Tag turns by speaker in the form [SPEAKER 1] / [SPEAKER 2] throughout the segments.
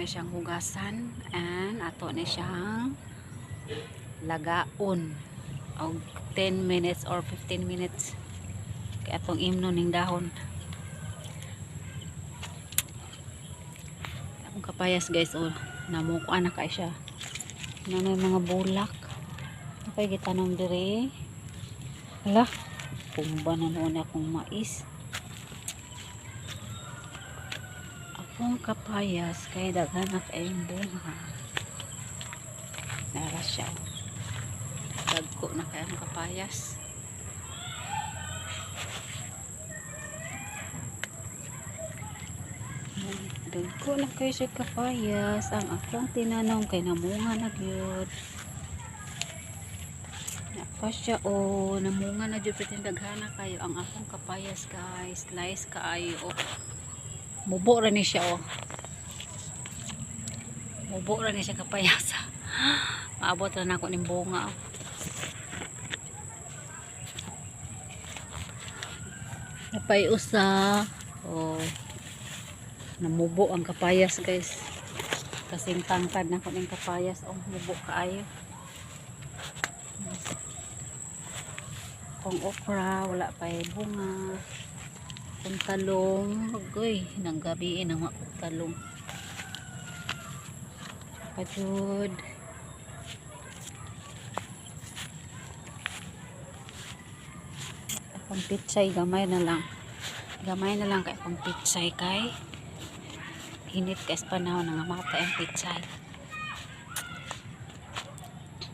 [SPEAKER 1] na siyang hugasan and ato na siyang lagaon og 10 minutes or 15 minutes kay atong imnon ning dahon. Ang kapayas guys, oh, namukuan na kay siya. Nanay mga bulak. Okay, gitanom dire. Hala, kumba na noon akong mais. Akong kapayas kay daghan na kayong bunga. Nara siya. Dagko na kayong kapayas. Dagko na kayo siya kapayas. Ang akong tinanong kay namunga na gyud. Pa siya o namunga na jud pitin daghana kayo ang akong kapayas guys. Slice kaayo o. Mubo ra ni siya o. Mubo ra ni siya kapayas. Maabot ra nako ning bunga o. Napay usa o namubo ang kapayas guys. Kasing tangkad nako ning kapayas o mubo kaayo. Kung okra, wala pa bunga. Kung talong, agoy, nang gabi nang talong. Pajud. Akong pitsay, gamay na lang. Gamay na lang kay akong pitsay kay init kasi panahon nga matay ang pitsay.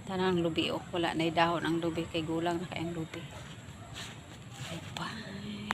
[SPEAKER 1] Tanang lubi o, wala na dahon ang lubi kay gulang na kay ang lubi.